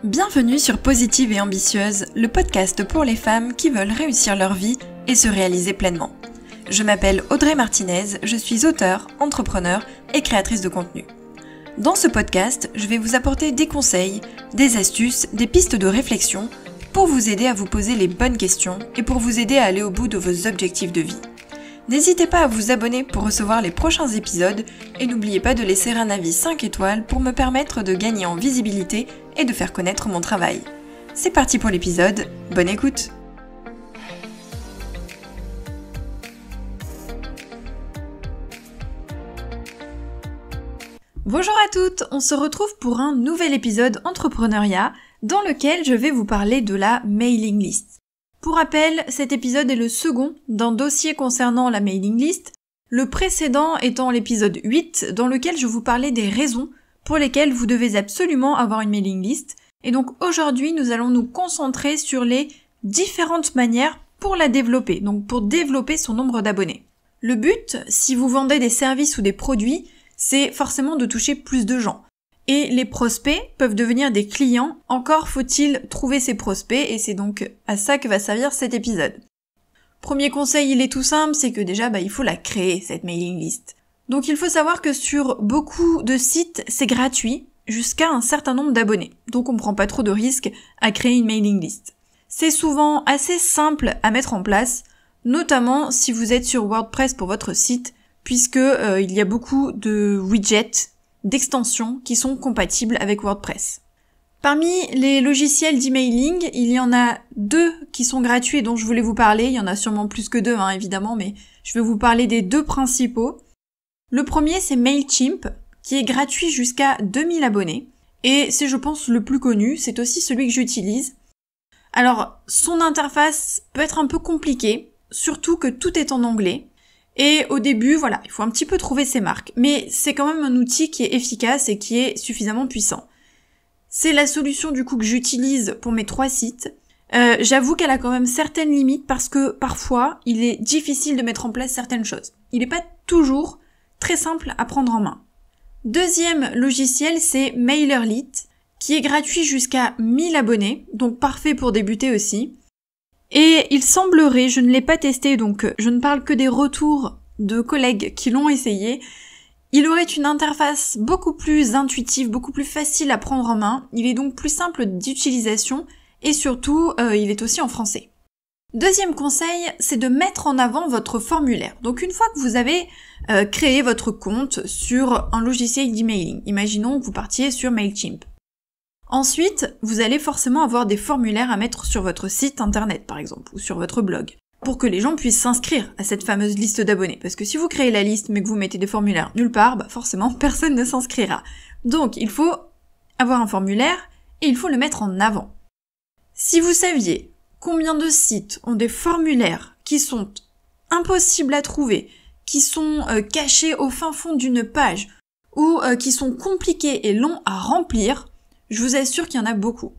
Bienvenue sur Positive et Ambitieuse, le podcast pour les femmes qui veulent réussir leur vie et se réaliser pleinement. Je m'appelle Audrey Martinez, je suis auteure, entrepreneur et créatrice de contenu. Dans ce podcast, je vais vous apporter des conseils, des astuces, des pistes de réflexion pour vous aider à vous poser les bonnes questions et pour vous aider à aller au bout de vos objectifs de vie. N'hésitez pas à vous abonner pour recevoir les prochains épisodes et n'oubliez pas de laisser un avis 5 étoiles pour me permettre de gagner en visibilité et de faire connaître mon travail. C'est parti pour l'épisode, bonne écoute! Bonjour à toutes, on se retrouve pour un nouvel épisode entrepreneuriat dans lequel je vais vous parler de la mailing list. Pour rappel, cet épisode est le second d'un dossier concernant la mailing list, le précédent étant l'épisode 8 dans lequel je vous parlais des raisons pour lesquelles vous devez absolument avoir une mailing list. Et donc aujourd'hui, nous allons nous concentrer sur les différentes manières pour la développer, donc pour développer son nombre d'abonnés. Le but, si vous vendez des services ou des produits, c'est forcément de toucher plus de gens. Et les prospects peuvent devenir des clients, encore faut-il trouver ces prospects, et c'est donc à ça que va servir cet épisode. Premier conseil, il est tout simple, c'est que déjà, il faut la créer, cette mailing list. Donc il faut savoir que sur beaucoup de sites, c'est gratuit, jusqu'à un certain nombre d'abonnés. Donc on ne prend pas trop de risques à créer une mailing list. C'est souvent assez simple à mettre en place, notamment si vous êtes sur WordPress pour votre site, puisque il y a beaucoup de widgets, d'extensions qui sont compatibles avec WordPress. Parmi les logiciels d'emailing, il y en a 2 qui sont gratuits et dont je voulais vous parler. Il y en a sûrement plus que 2, évidemment, mais je vais vous parler des 2 principaux. Le premier, c'est Mailchimp, qui est gratuit jusqu'à 2000 abonnés. Et c'est, je pense, le plus connu. C'est aussi celui que j'utilise. Alors, son interface peut être un peu compliquée, surtout que tout est en anglais. Et au début, il faut un petit peu trouver ses marques. Mais c'est quand même un outil qui est efficace et qui est suffisamment puissant. C'est la solution du coup que j'utilise pour mes 3 sites. J'avoue qu'elle a quand même certaines limites parce que parfois, il est difficile de mettre en place certaines choses. Il n'est pas toujours très simple à prendre en main. Deuxième logiciel, c'est MailerLite, qui est gratuit jusqu'à 1000 abonnés, donc parfait pour débuter aussi. Et il semblerait, je ne l'ai pas testé, donc je ne parle que des retours de collègues qui l'ont essayé, il aurait une interface beaucoup plus intuitive, beaucoup plus facile à prendre en main, il est donc plus simple d'utilisation et surtout il est aussi en français. Deuxième conseil, c'est de mettre en avant votre formulaire. Donc une fois que vous avez créé votre compte sur un logiciel d'emailing, imaginons que vous partiez sur Mailchimp. Ensuite, vous allez forcément avoir des formulaires à mettre sur votre site internet, par exemple, ou sur votre blog, pour que les gens puissent s'inscrire à cette fameuse liste d'abonnés. Parce que si vous créez la liste, mais que vous mettez des formulaires nulle part, forcément, personne ne s'inscrira. Donc, il faut avoir un formulaire, et il faut le mettre en avant. Si vous saviez combien de sites ont des formulaires qui sont impossibles à trouver, qui sont cachés au fin fond d'une page, ou qui sont compliqués et longs à remplir, je vous assure qu'il y en a beaucoup.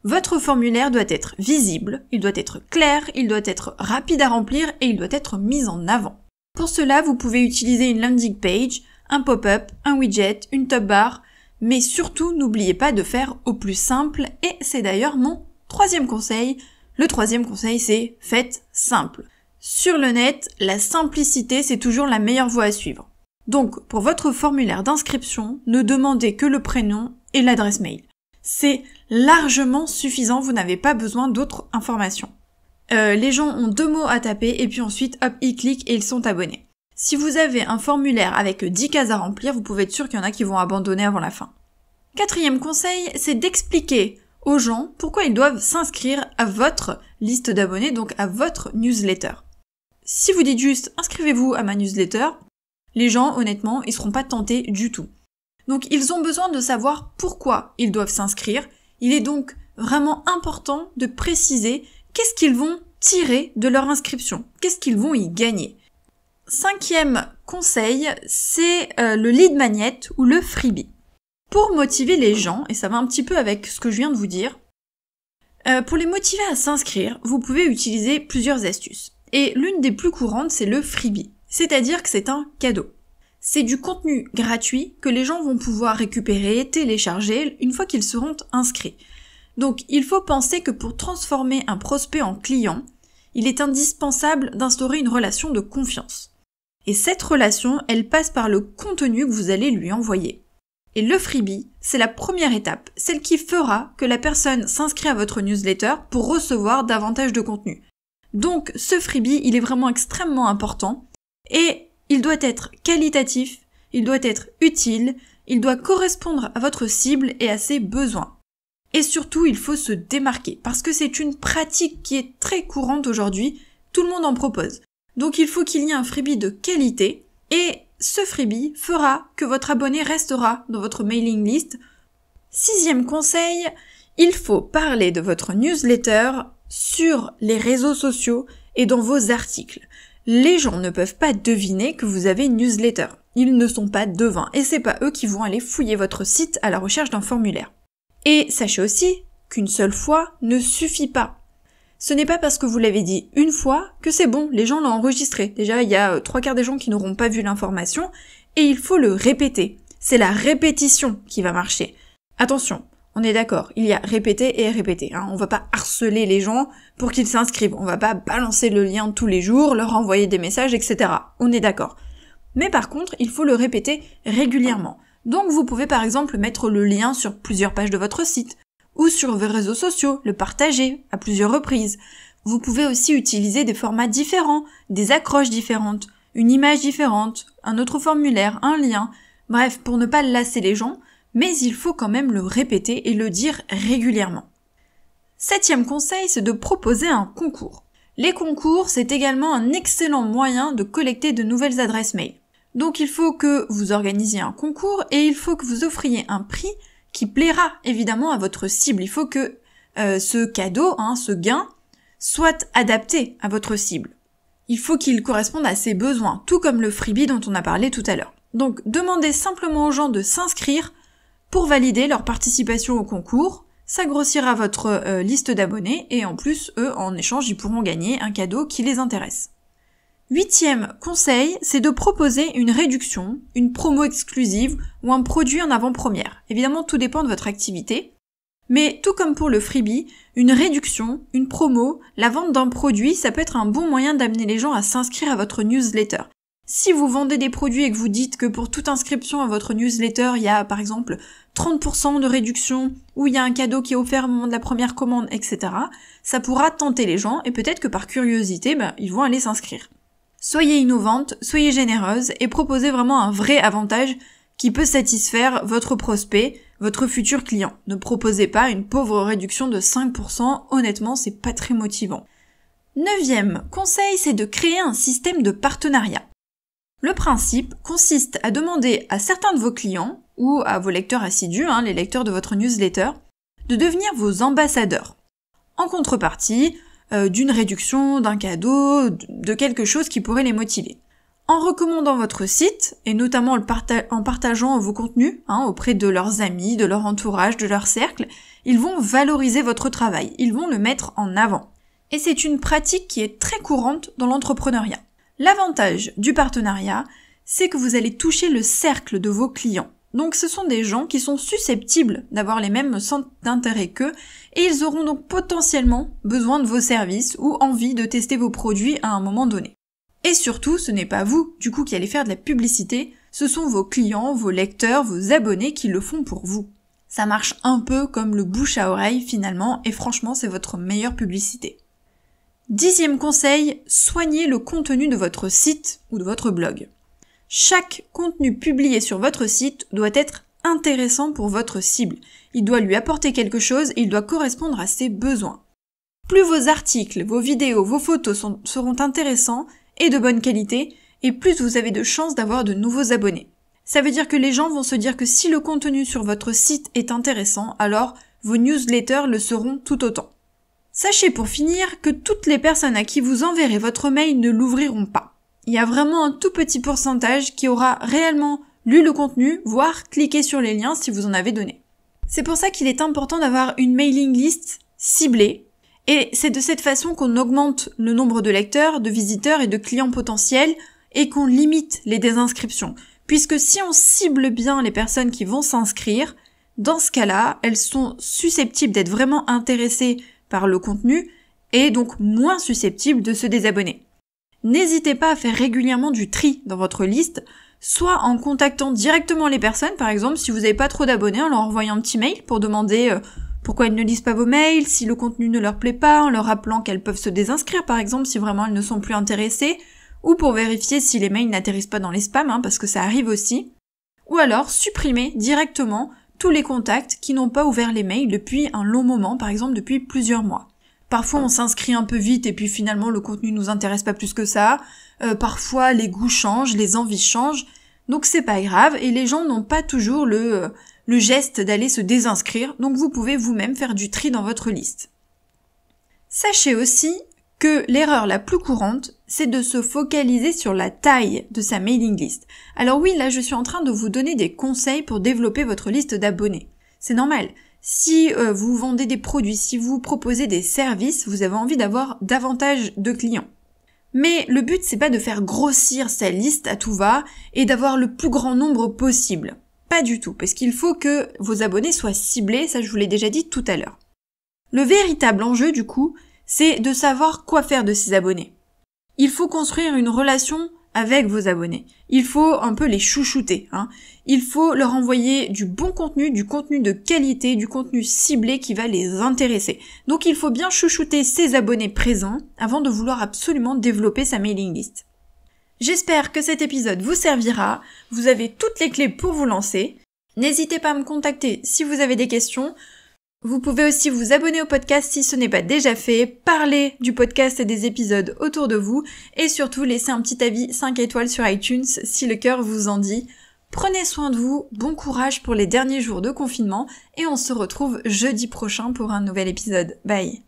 Votre formulaire doit être visible, il doit être clair, il doit être rapide à remplir et il doit être mis en avant. Pour cela, vous pouvez utiliser une landing page, un pop-up, un widget, une top bar, mais surtout n'oubliez pas de faire au plus simple et c'est d'ailleurs mon 3e conseil. Le 3e conseil, c'est faites simple. Sur le net, la simplicité, c'est toujours la meilleure voie à suivre. Donc, pour votre formulaire d'inscription, ne demandez que le prénom et l'adresse mail. C'est largement suffisant, vous n'avez pas besoin d'autres informations. Les gens ont 2 mots à taper et puis ensuite, hop, ils cliquent et ils sont abonnés. Si vous avez un formulaire avec 10 cases à remplir, vous pouvez être sûr qu'il y en a qui vont abandonner avant la fin. 4e conseil, c'est d'expliquer aux gens pourquoi ils doivent s'inscrire à votre liste d'abonnés, donc à votre newsletter. Si vous dites juste « inscrivez-vous à ma newsletter », les gens, honnêtement, ils seront pas tentés du tout. Donc ils ont besoin de savoir pourquoi ils doivent s'inscrire. Il est donc vraiment important de préciser qu'est-ce qu'ils vont tirer de leur inscription, qu'est-ce qu'ils vont y gagner. 5e conseil, c'est le lead magnet ou le freebie. Pour motiver les gens, et ça va un petit peu avec ce que je viens de vous dire, pour les motiver à s'inscrire, vous pouvez utiliser plusieurs astuces. Et l'une des plus courantes, c'est le freebie, c'est-à-dire que c'est un cadeau. C'est du contenu gratuit que les gens vont pouvoir récupérer, télécharger une fois qu'ils seront inscrits. Donc il faut penser que pour transformer un prospect en client, il est indispensable d'instaurer une relation de confiance. Et cette relation, elle passe par le contenu que vous allez lui envoyer. Et le freebie, c'est la première étape, celle qui fera que la personne s'inscrit à votre newsletter pour recevoir davantage de contenu. Donc ce freebie, il est vraiment extrêmement important et il doit être qualitatif, il doit être utile, il doit correspondre à votre cible et à ses besoins. Et surtout, il faut se démarquer parce que c'est une pratique qui est très courante aujourd'hui, tout le monde en propose. Donc il faut qu'il y ait un freebie de qualité et ce freebie fera que votre abonné restera dans votre mailing list. 6e conseil, il faut parler de votre newsletter sur les réseaux sociaux et dans vos articles. Les gens ne peuvent pas deviner que vous avez une newsletter. Ils ne sont pas devins et c'est pas eux qui vont aller fouiller votre site à la recherche d'un formulaire. Et sachez aussi qu'une seule fois ne suffit pas. Ce n'est pas parce que vous l'avez dit une fois que c'est bon, les gens l'ont enregistré. Déjà, il y a 3/4 des gens qui n'auront pas vu l'information et il faut le répéter. C'est la répétition qui va marcher. Attention, on est d'accord, il y a répéter et répéter. On va pas harceler les gens pour qu'ils s'inscrivent. On va pas balancer le lien tous les jours, leur envoyer des messages, etc. On est d'accord. Mais par contre, il faut le répéter régulièrement. Donc vous pouvez par exemple mettre le lien sur plusieurs pages de votre site, ou sur vos réseaux sociaux, le partager à plusieurs reprises. Vous pouvez aussi utiliser des formats différents, des accroches différentes, une image différente, un autre formulaire, un lien, bref, pour ne pas lasser les gens, mais il faut quand même le répéter et le dire régulièrement. 7e conseil, c'est de proposer un concours. Les concours, c'est également un excellent moyen de collecter de nouvelles adresses mail. Donc il faut que vous organisiez un concours et il faut que vous offriez un prix qui plaira évidemment à votre cible. Il faut que ce cadeau, ce gain, soit adapté à votre cible. Il faut qu'il corresponde à ses besoins, tout comme le freebie dont on a parlé tout à l'heure. Donc demandez simplement aux gens de s'inscrire pour valider leur participation au concours. Ça grossira votre liste d'abonnés et en plus, eux, en échange, ils pourront gagner un cadeau qui les intéresse. 8e conseil, c'est de proposer une réduction, une promo exclusive ou un produit en avant-première. Évidemment, tout dépend de votre activité. Mais tout comme pour le freebie, une réduction, une promo, la vente d'un produit, ça peut être un bon moyen d'amener les gens à s'inscrire à votre newsletter. Si vous vendez des produits et que vous dites que pour toute inscription à votre newsletter, il y a par exemple 30% de réduction, ou il y a un cadeau qui est offert au moment de la première commande, etc., ça pourra tenter les gens et peut-être que par curiosité, ils vont aller s'inscrire. Soyez innovante, soyez généreuse et proposez vraiment un vrai avantage qui peut satisfaire votre prospect, votre futur client. Ne proposez pas une pauvre réduction de 5%, honnêtement, c'est pas très motivant. 9e conseil, c'est de créer un système de partenariat. Le principe consiste à demander à certains de vos clients, ou à vos lecteurs assidus, les lecteurs de votre newsletter, de devenir vos ambassadeurs. En contrepartie, d'une réduction, d'un cadeau, de quelque chose qui pourrait les motiver. En recommandant votre site, et notamment en partageant vos contenus auprès de leurs amis, de leur entourage, de leur cercle, ils vont valoriser votre travail, ils vont le mettre en avant. Et c'est une pratique qui est très courante dans l'entrepreneuriat. L'avantage du partenariat, c'est que vous allez toucher le cercle de vos clients. Donc ce sont des gens qui sont susceptibles d'avoir les mêmes centres d'intérêt qu'eux et ils auront donc potentiellement besoin de vos services ou envie de tester vos produits à un moment donné. Et surtout, ce n'est pas vous, du coup, qui allez faire de la publicité, ce sont vos clients, vos lecteurs, vos abonnés qui le font pour vous. Ça marche un peu comme le bouche à oreille finalement et franchement, c'est votre meilleure publicité. 10e conseil, soignez le contenu de votre site ou de votre blog. Chaque contenu publié sur votre site doit être intéressant pour votre cible. Il doit lui apporter quelque chose et il doit correspondre à ses besoins. Plus vos articles, vos vidéos, vos photos seront intéressants et de bonne qualité, et plus vous avez de chances d'avoir de nouveaux abonnés. Ça veut dire que les gens vont se dire que si le contenu sur votre site est intéressant, alors vos newsletters le seront tout autant. Sachez pour finir que toutes les personnes à qui vous enverrez votre mail ne l'ouvriront pas. Il y a vraiment un tout petit pourcentage qui aura réellement lu le contenu, voire cliqué sur les liens si vous en avez donné. C'est pour ça qu'il est important d'avoir une mailing list ciblée, et c'est de cette façon qu'on augmente le nombre de lecteurs, de visiteurs et de clients potentiels, et qu'on limite les désinscriptions. Puisque si on cible bien les personnes qui vont s'inscrire, Dans ce cas-là, elles sont susceptibles d'être vraiment intéressées par le contenu et donc moins susceptibles de se désabonner. N'hésitez pas à faire régulièrement du tri dans votre liste, soit en contactant directement les personnes, par exemple si vous n'avez pas trop d'abonnés, en leur envoyant un petit mail pour demander pourquoi elles ne lisent pas vos mails, si le contenu ne leur plaît pas, en leur rappelant qu'elles peuvent se désinscrire par exemple si vraiment elles ne sont plus intéressées, ou pour vérifier si les mails n'atterrissent pas dans les spams, parce que ça arrive aussi. Ou alors supprimer directement tous les contacts qui n'ont pas ouvert les mails depuis un long moment, par exemple depuis plusieurs mois. Parfois on s'inscrit un peu vite et puis finalement le contenu nous intéresse pas plus que ça. Parfois les goûts changent, les envies changent, donc c'est pas grave et les gens n'ont pas toujours le geste d'aller se désinscrire, donc vous pouvez vous-même faire du tri dans votre liste. Sachez aussi que l'erreur la plus courante, c'est de se focaliser sur la taille de sa mailing list. Alors oui, là je suis en train de vous donner des conseils pour développer votre liste d'abonnés. C'est normal. Si vous vendez des produits, si vous proposez des services, vous avez envie d'avoir davantage de clients. Mais le but, c'est pas de faire grossir sa liste à tout va et d'avoir le plus grand nombre possible. Pas du tout, parce qu'il faut que vos abonnés soient ciblés, ça je vous l'ai déjà dit tout à l'heure. Le véritable enjeu, du coup, c'est de savoir quoi faire de ces abonnés. Il faut construire une relation avec vos abonnés. Il faut un peu les chouchouter, Il faut leur envoyer du bon contenu, du contenu de qualité, du contenu ciblé qui va les intéresser. Donc il faut bien chouchouter ses abonnés présents avant de vouloir absolument développer sa mailing list. J'espère que cet épisode vous servira. Vous avez toutes les clés pour vous lancer. N'hésitez pas à me contacter si vous avez des questions. Vous pouvez aussi vous abonner au podcast si ce n'est pas déjà fait, parler du podcast et des épisodes autour de vous et surtout laisser un petit avis 5 étoiles sur iTunes si le cœur vous en dit. Prenez soin de vous, bon courage pour les derniers jours de confinement et on se retrouve jeudi prochain pour un nouvel épisode. Bye!